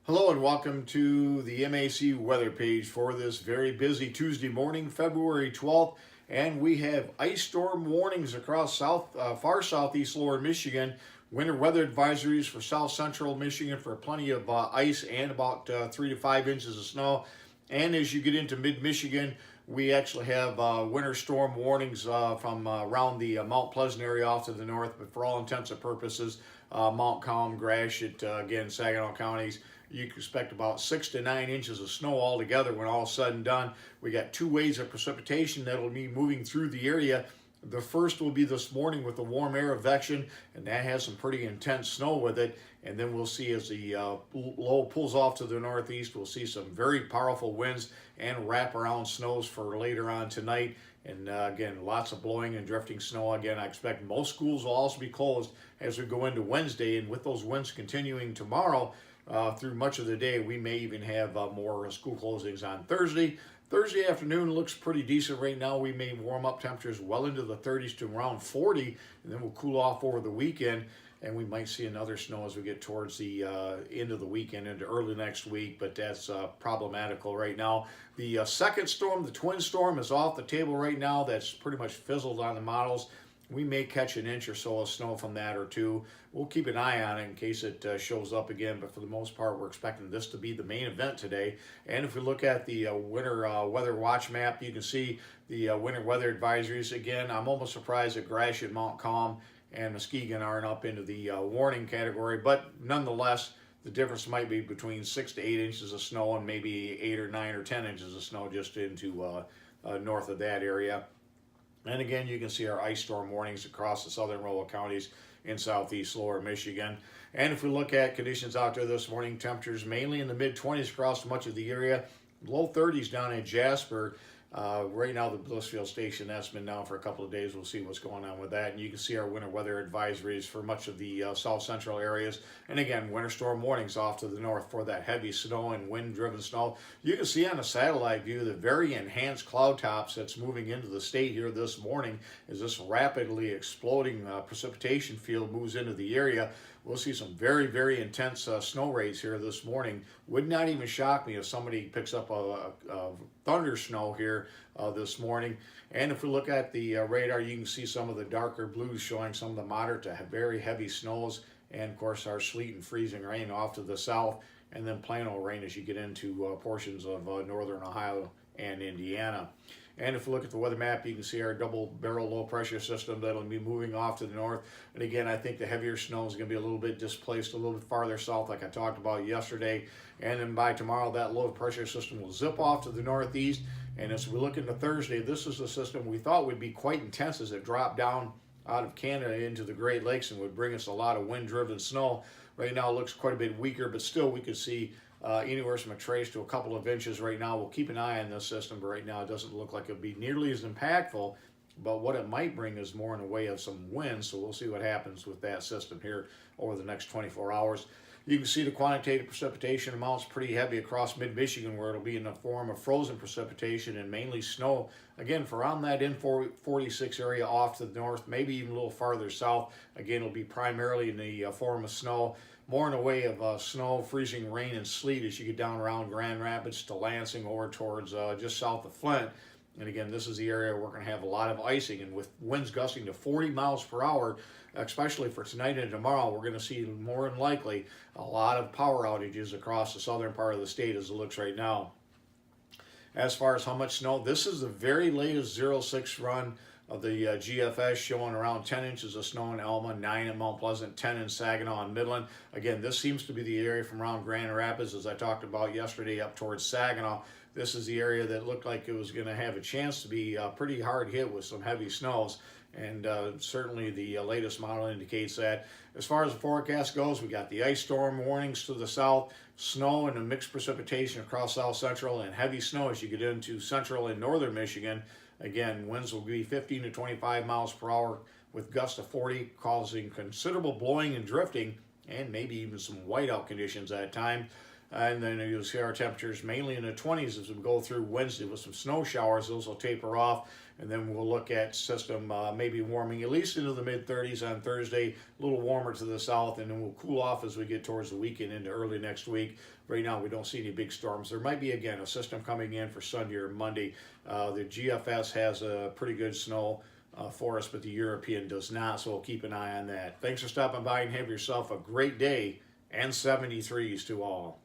Hello and welcome to the MAC weather page for this very busy Tuesday morning, February 12th. And we have ice storm warnings across far southeast lower Michigan. Winter weather advisories for south central Michigan for plenty of ice and about 3 to 5 inches of snow. And as you get into mid-Michigan, we actually have winter storm warnings from around the Mount Pleasant area off to the north. But for all intents and purposes, Mount Calm, Gratiot, again, Saginaw counties, you can expect about 6 to 9 inches of snow altogether when all is said and done. We got two waves of precipitation that'll be moving through the area. The first will be this morning with the warm air advection, and that has some pretty intense snow with it. And then we'll see as the low pulls off to the northeast, we'll see some very powerful winds and wraparound snows for later on tonight. And again, lots of blowing and drifting snow. Again, I expect most schools will also be closed as we go into Wednesday. And with those winds continuing tomorrow, through much of the day, we may even have more school closings on Thursday. Thursday afternoon looks pretty decent right now. We may warm up temperatures well into the 30s to around 40, and then we'll cool off over the weekend, and we might see another snow as we get towards the end of the weekend into early next week, but that's problematical right now. The second storm, the twin storm, is off the table right now. That's pretty much fizzled on the models. We may catch an inch or so of snow from that or two. We'll keep an eye on it in case it shows up again, but for the most part, we're expecting this to be the main event today. And if we look at the winter weather watch map, you can see the winter weather advisories. Again, I'm almost surprised that Gratiot, Mount Calm, and Muskegon aren't up into the warning category, but nonetheless, the difference might be between 6 to 8 inches of snow and maybe 8 or 9 or 10 inches of snow just into north of that area. And again, you can see our ice storm warnings across the southern row of counties in southeast lower Michigan. And if we look at conditions out there this morning, temperatures mainly in the mid-20s across much of the area, low 30s down in Jasper. Right now, the Blissfield station, that's been down for a couple of days. We'll see what's going on with that. And you can see our winter weather advisories for much of the south central areas. And again, winter storm warnings off to the north for that heavy snow and wind-driven snow. You can see on a satellite view the very enhanced cloud tops that's moving into the state here this morning as this rapidly exploding precipitation field moves into the area. We'll see some very, very intense snow rates here this morning. Would not even shock me if somebody picks up a thunder snow here this morning. And if we look at the radar, you can see some of the darker blues showing some of the moderate to very heavy snows. And of course, our sleet and freezing rain off to the south, and then plain old rain as you get into portions of northern Ohio and Indiana. And if we look at the weather map, you can see our double barrel low pressure system that'll be moving off to the north. And again, I think the heavier snow is going to be a little bit displaced a little bit farther south like I talked about yesterday. And then by tomorrow, that low pressure system will zip off to the northeast. And as we look into Thursday, this is a system we thought would be quite intense as it dropped down out of Canada into the Great Lakes and would bring us a lot of wind-driven snow. Right now it looks quite a bit weaker, but still we could see anywhere from a trace to a couple of inches right now. We'll keep an eye on this system, but right now it doesn't look like it'll be nearly as impactful. But what it might bring is more in the way of some wind, so we'll see what happens with that system here over the next 24 hours. You can see the quantitative precipitation amounts pretty heavy across mid-Michigan, where it'll be in the form of frozen precipitation and mainly snow. Again, for around that N46 area off to the north, maybe even a little farther south. Again, it'll be primarily in the form of snow. More in the way of snow, freezing rain, and sleet as you get down around Grand Rapids to Lansing over towards just south of Flint. And again, this is the area we're going to have a lot of icing, and with winds gusting to 40 miles per hour, especially for tonight and tomorrow, we're going to see more than likely a lot of power outages across the southern part of the state as it looks right now. As far as how much snow, this is the very latest 06 run of the GFS showing around 10 inches of snow in Elma, 9 in Mount Pleasant, 10 in Saginaw and Midland. Again, this seems to be the area from around Grand Rapids, as I talked about yesterday, up towards Saginaw. This is the area that looked like it was going to have a chance to be pretty hard hit with some heavy snows. And certainly the latest model indicates that. As far as the forecast goes, we got the ice storm warnings to the south, snow and a mixed precipitation across south central, and heavy snow as you get into central and northern Michigan. Again, winds will be 15 to 25 miles per hour with gusts of 40, causing considerable blowing and drifting, and maybe even some whiteout conditions at times. And then you'll see our temperatures mainly in the 20s as we go through Wednesday with some snow showers. Those will taper off. And then we'll look at system maybe warming at least into the mid-30s on Thursday, a little warmer to the south, and then we'll cool off as we get towards the weekend into early next week. Right now, we don't see any big storms. There might be, again, a system coming in for Sunday or Monday. The GFS has a pretty good snow for us, but the European does not, so we'll keep an eye on that. Thanks for stopping by and have yourself a great day, and 73s to all.